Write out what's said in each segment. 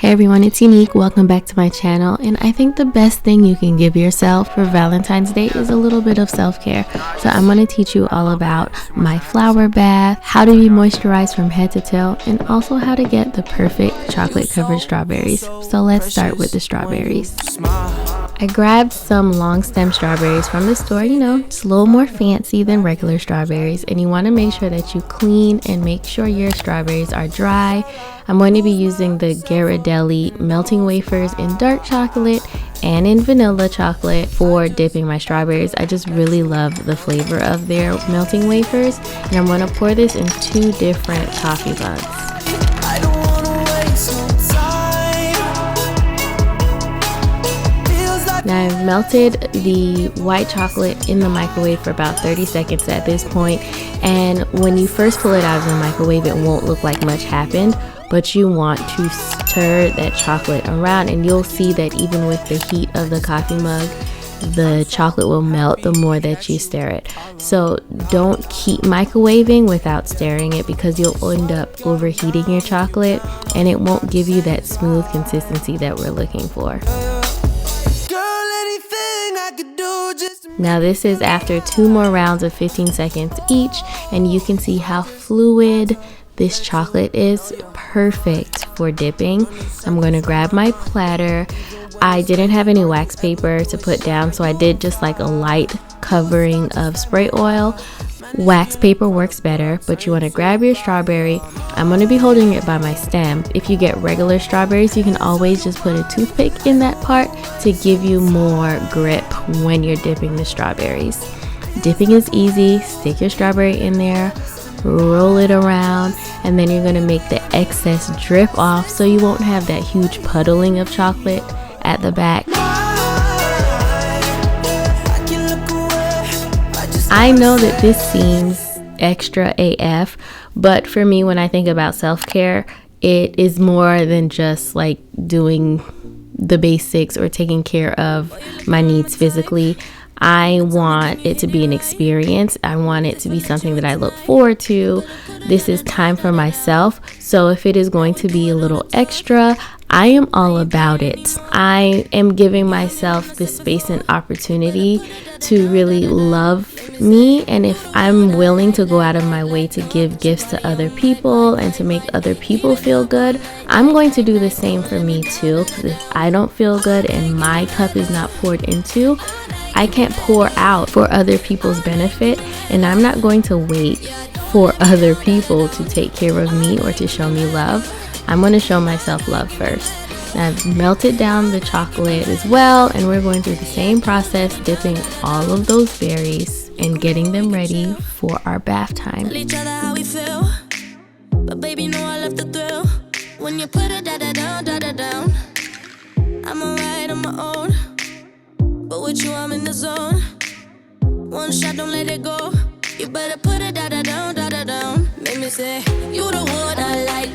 Hey everyone, it's Unique. Welcome back to my channel. And I think the best thing you can give yourself for Valentine's Day is a little bit of self-care. So I'm going to teach you all about my flower bath, how to be moisturized from head to toe, and also how to get the perfect chocolate covered strawberries. So let's start with the strawberries. I grabbed some long stem strawberries from the store, just a little more fancy than regular strawberries. And you want to make sure that you clean and make sure your strawberries are dry. I'm going to be using the Ghirardelli melting wafers in dark chocolate and in vanilla chocolate for dipping my strawberries. I just really love the flavor of their melting wafers. And I'm going to pour this in 2 different coffee mugs. Now I've melted the white chocolate in the microwave for about 30 seconds at this point, and when you first pull it out of the microwave it won't look like much happened, but you want to stir that chocolate around, and you'll see that even with the heat of the coffee mug, the chocolate will melt the more that you stir it. So don't keep microwaving without stirring it, because you'll end up overheating your chocolate and it won't give you that smooth consistency that we're looking for. Now this is after 2 more rounds of 15 seconds each, and you can see how fluid this chocolate is. Perfect for dipping. I'm going to grab my platter. I didn't have any wax paper to put down, so I did just like a light covering of spray oil. Wax paper works better, but you want to grab your strawberry. I'm going to be holding it by my stem. If you get regular strawberries, you can always just put a toothpick in that part to give you more grip when you're dipping the strawberries. Dipping is easy. Stick your strawberry in there, roll it around, and then you're going to make the excess drip off so you won't have that huge puddling of chocolate at the back. I know that this seems extra AF, but for me, when I think about self-care, it is more than just like doing the basics or taking care of my needs physically. I want it to be an experience. I want it to be something that I look forward to. This is time for myself. So if it is going to be a little extra, I am all about it. I am giving myself the space and opportunity to really love me. And if I'm willing to go out of my way to give gifts to other people and to make other people feel good, I'm going to do the same for me too. Because if I don't feel good and my cup is not poured into, I can't pour out for other people's benefit, and I'm not going to wait for other people to take care of me or to show me love. I'm going to show myself love first. Now I've melted down the chocolate as well, and we're going through the same process, dipping all of those berries and getting them ready for our bath time. But baby, know I love the thrill when you put it down. I'm alright on my own, but with you I'm in the zone. One shot, don't let it go. You better put it down. Make me say, you the one I like.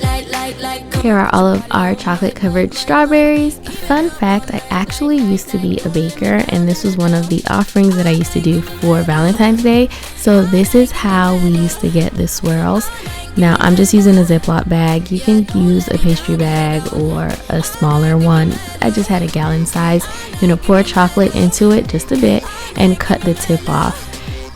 Here are all of our chocolate covered strawberries. Fun fact, I actually used to be a baker, and this was one of the offerings that I used to do for Valentine's Day. So this is how we used to get the swirls. Now I'm just using a Ziploc bag. You can use a pastry bag or a smaller one. I just had a gallon size. You're gonna pour chocolate into it just a bit and cut the tip off.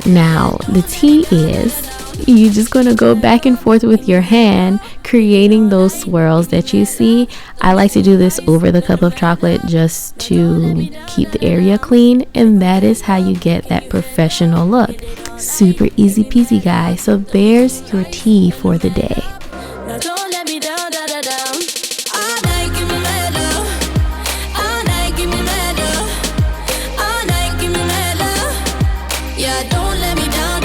Now the tea is you're just going to go back and forth with your hand, creating those swirls that you see. I like to do this over the cup of chocolate just to keep the area clean, and that is how you get that professional look. Super easy peasy, guys. So there's your tea for the day. Now don't let me down. All night, give me mad love. All night, give me mad love. All night, give me mad love. Yeah, don't let me down.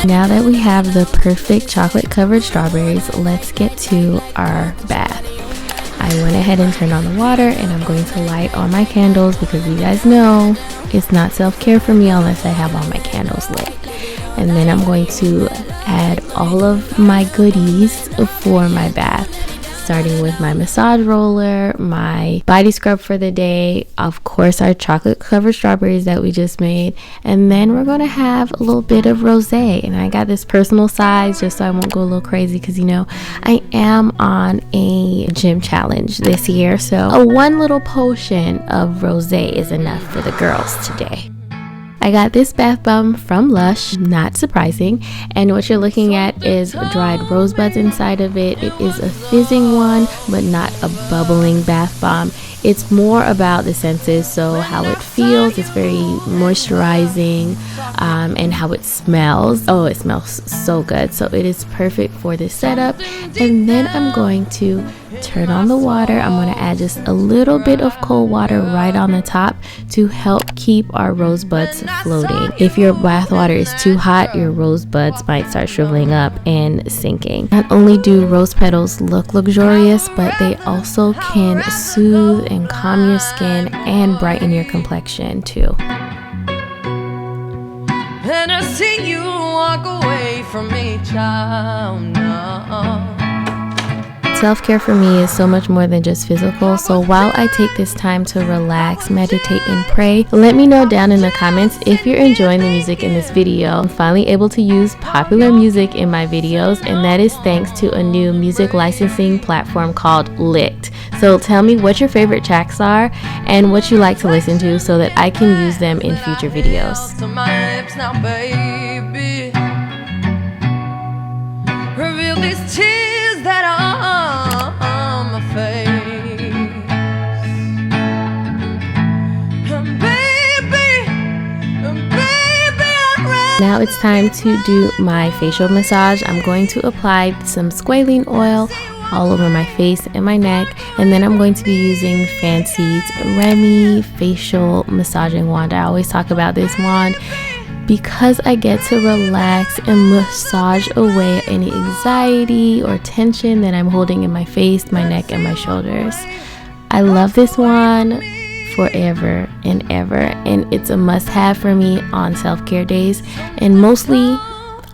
Now that we have the perfect chocolate covered strawberries, let's get to our bath. I went ahead and turned on the water, and I'm going to light all my candles because you guys know it's not self-care for me unless I have all my candles lit. And then I'm going to add all of my goodies for my bath. starting with my massage roller, my body scrub for the day, of course our chocolate covered strawberries that we just made, and then we're gonna have a little bit of rosé. And I got this personal size just so I won't go a little crazy, because you know I am on a gym challenge this year, so a one little potion of rosé is enough for the girls today. I got this bath bomb from Lush, not surprising, and what you're looking at is dried rosebuds inside of it. It is a fizzing one, but not a bubbling bath bomb. It's more about the senses, so how it feels. It's very moisturizing, and how it smells. Oh, it smells so good. So it is perfect for this setup. And then I'm going to turn on the water. I'm going to add just a little bit of cold water right on the top to help keep our rosebuds floating. If your bath water is too hot, your rosebuds might start shriveling up and sinking. Not only do rose petals look luxurious, but they also can soothe and calm your skin and brighten your complexion too. And I see you walk away from me, child. No. Self-care for me is so much more than just physical, so while I take this time to relax, meditate, and pray, let me know down in the comments if you're enjoying the music in this video. I'm finally able to use popular music in my videos, and that is thanks to a new music licensing platform called Licked. So tell me what your favorite tracks are and what you like to listen to so that I can use them in future videos. Reveal these tears that are on my face. And baby, I'm ready. Now it's time to do my facial massage. I'm going to apply some squalene oil all over my face and my neck, and then I'm going to be using Fancy's Remy facial massaging wand. I always talk about this wand because I get to relax and massage away any anxiety or tension that I'm holding in my face, my neck, and my shoulders. I love this one forever and ever, and it's a must-have for me on self-care days, and mostly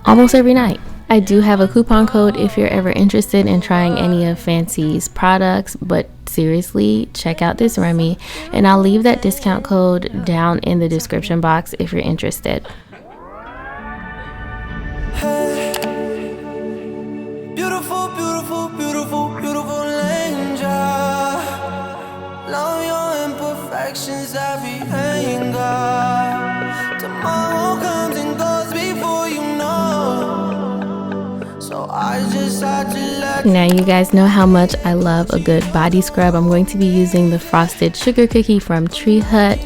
almost every night. I do have a coupon code if you're ever interested in trying any of Fancy's products, but seriously, check out this Remy, and I'll leave that discount code down in the description box if you're interested. Hey, beautiful, beautiful, beautiful, beautiful angel. Love your imperfections, every anger. Tomorrow comes and goes before you know. So I just had to let. Now you guys know how much I love a good body scrub. I'm going to be using the Frosted Sugar Cookie from Tree Hut.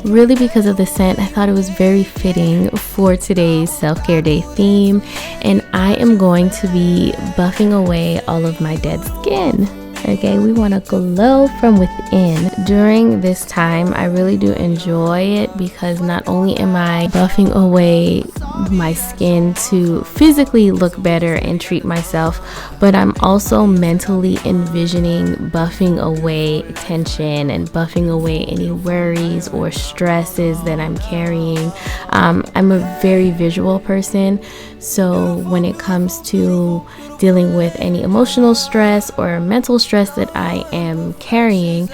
Really, because of the scent, I thought it was very fitting for today's self-care day theme, and I am going to be buffing away all of my dead skin. Okay, we want to glow from within. During this time, I really do enjoy it because not only am I buffing away my skin to physically look better and treat myself, but I'm also mentally envisioning buffing away tension and buffing away any worries or stresses that I'm carrying. I'm a very visual person, so when it comes to dealing with any emotional stress or mental stress that I am carrying,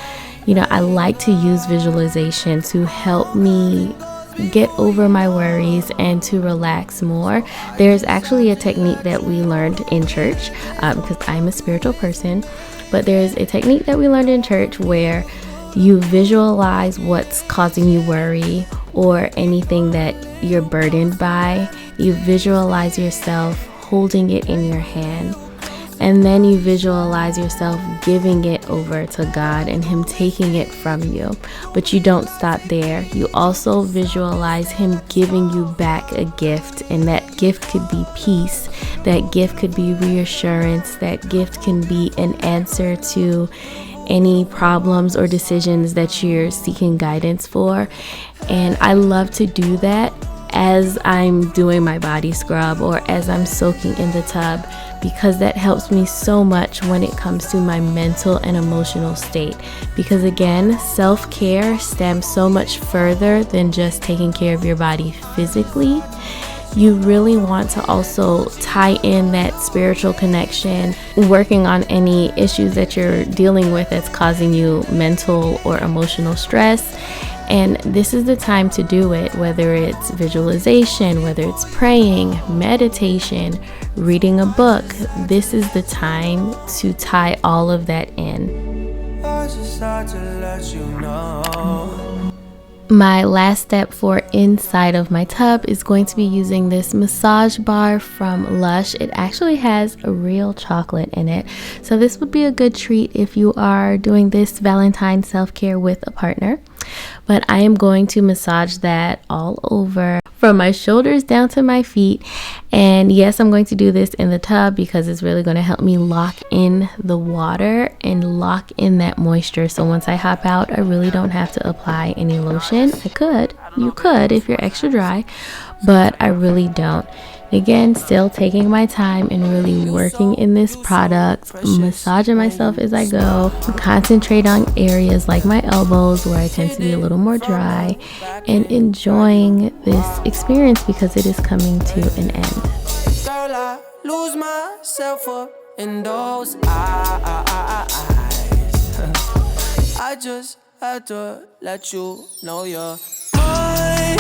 you know, I like to use visualization to help me get over my worries and to relax more. There's actually a technique that we learned in church, because I'm a spiritual person, but there's a technique that we learned in church where you visualize what's causing you worry or anything that you're burdened by. You visualize yourself holding it in your hand, and then you visualize yourself giving it over to God and Him taking it from you. But you don't stop there. You also visualize Him giving you back a gift, and that gift could be peace, that gift could be reassurance, that gift can be an answer to any problems or decisions that you're seeking guidance for. And I love to do that as I'm doing my body scrub or as I'm soaking in the tub, because that helps me so much when it comes to my mental and emotional state. Because again, self-care stems so much further than just taking care of your body physically. you really want to also tie in that spiritual connection, working on any issues that you're dealing with that's causing you mental or emotional stress. And this is the time to do it, whether it's visualization, whether it's praying, meditation, reading a book. This is the time to tie all of that in. I just had to let you know. My last step for inside of my tub is going to be using this massage bar from Lush. It actually has a real chocolate in it. So this would be a good treat if you are doing this Valentine's self-care with a partner. But I am going to massage that all over from my shoulders down to my feet. And yes, I'm going to do this in the tub because it's really going to help me lock in the water and lock in that moisture. So once I hop out, I really don't have to apply any lotion. You could if you're extra dry, but I really don't. Again, still taking my time and really working in this product, massaging myself as I go, concentrate on areas like my elbows where I tend to be a little more dry, and enjoying this experience because it is coming to an end. Girl, I lose myself up in those eyes. I just had to let you know you're mine.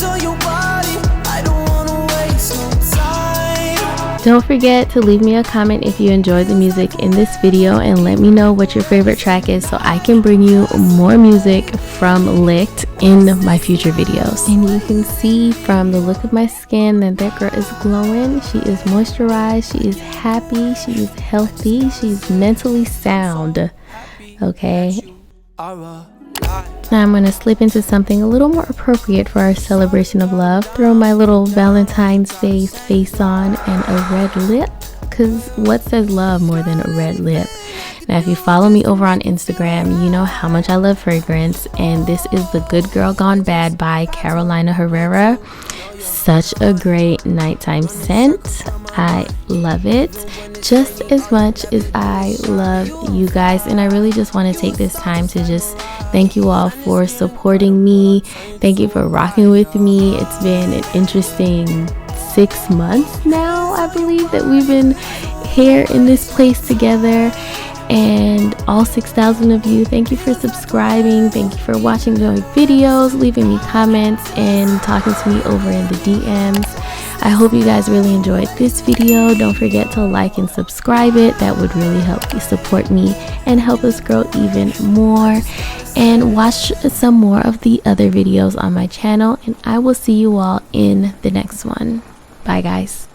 On your body, I don't wanna waste no time. Don't forget to leave me a comment if you enjoyed the music in this video and let me know what your favorite track is so I can bring you more music from Licked in my future videos. And you can see from the look of my skin that girl is glowing. She is moisturized, she is happy, she is healthy, she's mentally sound. Okay. Now I'm going to slip into something a little more appropriate for our celebration of love. Throw my little Valentine's Day face on and a red lip, because what says love more than a red lip? Now if you follow me over on Instagram, you know how much I love fragrance, and this is the Good Girl Gone Bad by Carolina Herrera. Such a great nighttime scent. I love it just as much as I love you guys, and I really just want to take this time to just thank you all for supporting me. Thank you for rocking with me. It's been an interesting 6 months now, I believe, that we've been here in this place together. And all 6,000 of you, thank you for subscribing, thank you for watching my videos, leaving me comments, and talking to me over in the DMs. I hope you guys really enjoyed this video. Don't forget to like and subscribe it. That would really help you support me and help us grow even more. And watch some more of the other videos on my channel, and I will see you all in the next one. Bye guys.